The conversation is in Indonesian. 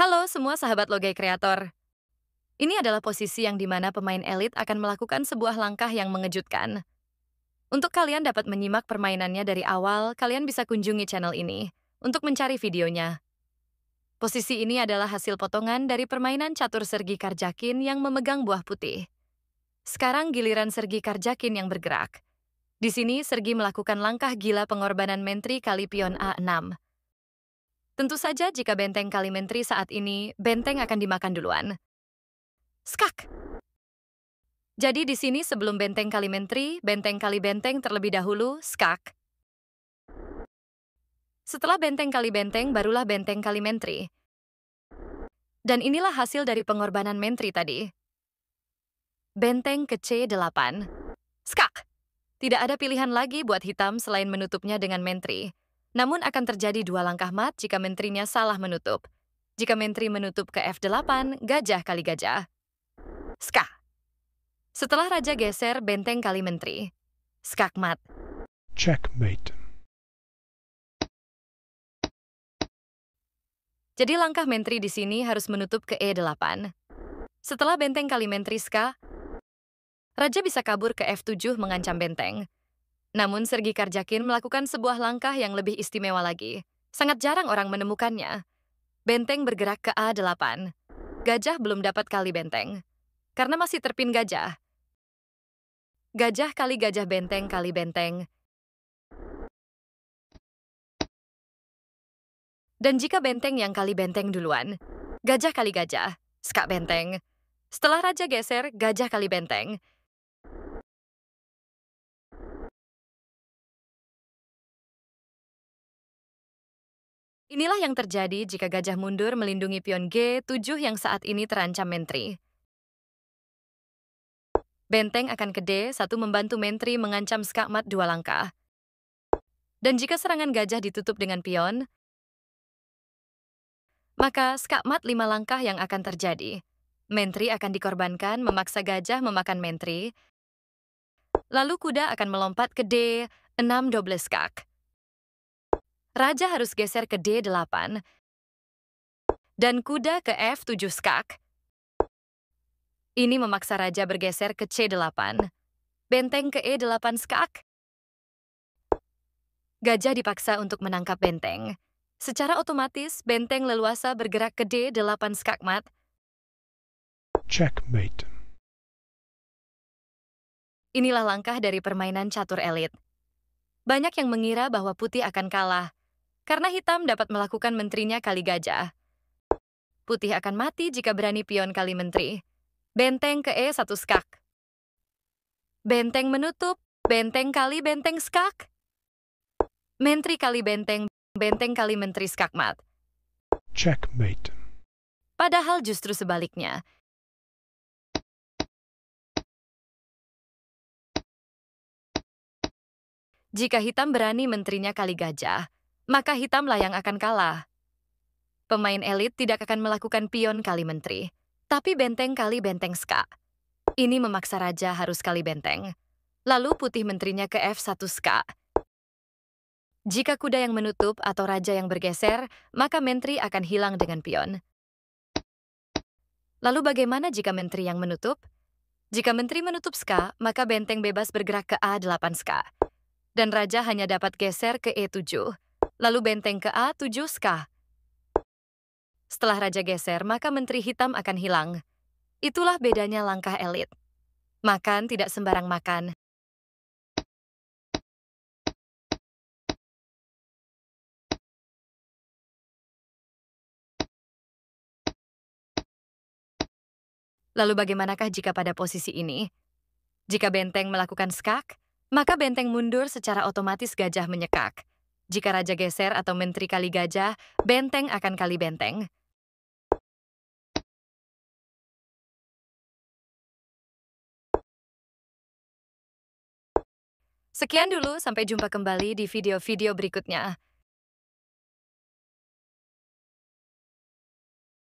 Halo semua sahabat Logai Kreator. Ini adalah posisi yang dimana pemain elit akan melakukan sebuah langkah yang mengejutkan. Untuk kalian dapat menyimak permainannya dari awal, kalian bisa kunjungi channel ini untuk mencari videonya. Posisi ini adalah hasil potongan dari permainan catur Sergi Karjakin yang memegang buah putih. Sekarang giliran Sergi Karjakin yang bergerak. Di sini Sergi melakukan langkah gila pengorbanan mentri kali pion A6. Tentu saja jika benteng kali mentri saat ini, benteng akan dimakan duluan. Skak! Jadi di sini sebelum benteng kali mentri, benteng kali benteng terlebih dahulu, skak. Setelah benteng kali benteng, barulah benteng kali mentri. Dan inilah hasil dari pengorbanan mentri tadi. Benteng ke C8. Skak! Tidak ada pilihan lagi buat hitam selain menutupnya dengan mentri. Namun akan terjadi dua langkah mat jika menterinya salah menutup. Jika mentri menutup ke F8, gajah kali gajah. Skak! Setelah raja geser, benteng kali mentri. Skak mat. Checkmate. Jadi langkah mentri di sini harus menutup ke E8. Setelah benteng kali mentri ska, raja bisa kabur ke F7 mengancam benteng. Namun Sergi Karjakin melakukan sebuah langkah yang lebih istimewa lagi. Sangat jarang orang menemukannya. Benteng bergerak ke A8. Gajah belum dapat kali benteng. Karena masih terpin gajah. Gajah kali gajah benteng kali benteng. Dan jika benteng yang kali benteng duluan, gajah kali gajah, skak benteng. Setelah raja geser, gajah kali benteng. Inilah yang terjadi jika gajah mundur melindungi pion G7 yang saat ini terancam mentri. Benteng akan ke D1 membantu mentri mengancam skak mat 2 langkah. Dan jika serangan gajah ditutup dengan pion, maka skak mat 5 langkah yang akan terjadi. Mentri akan dikorbankan memaksa gajah memakan mentri, lalu kuda akan melompat ke D6 double skak. Raja harus geser ke D8, dan kuda ke F7 skak. Ini memaksa raja bergeser ke C8. Benteng ke E8 skak. Gajah dipaksa untuk menangkap benteng. Secara otomatis, benteng leluasa bergerak ke D8 skak mat. Checkmate. Inilah langkah dari permainan catur elit. Banyak yang mengira bahwa putih akan kalah, karena hitam dapat melakukan menterinya kali gajah. Putih akan mati jika berani pion kali mentri. Benteng ke E1 skak. Benteng menutup, benteng kali benteng skak. Mentri kali benteng, benteng kali mentri skak mat. Checkmate. Padahal justru sebaliknya. Jika hitam berani menterinya kali gajah, maka hitamlah yang akan kalah. Pemain elit tidak akan melakukan pion kali mentri, tapi benteng kali benteng ska. Ini memaksa raja harus kali benteng. Lalu putih menterinya ke F1 ska. Jika kuda yang menutup atau raja yang bergeser, maka menteri akan hilang dengan pion. Lalu bagaimana jika menteri yang menutup? Jika menteri menutup ska, maka benteng bebas bergerak ke A8 ska. Dan raja hanya dapat geser ke E7. Lalu benteng ke A7 ska. Setelah raja geser, maka menteri hitam akan hilang. Itulah bedanya langkah elit. Makan tidak sembarang makan. Lalu bagaimanakah jika pada posisi ini? Jika benteng melakukan skak, maka benteng mundur secara otomatis gajah menyekak. Jika raja geser atau menteri kali gajah, benteng akan kali benteng. Sekian dulu, sampai jumpa kembali di video-video berikutnya.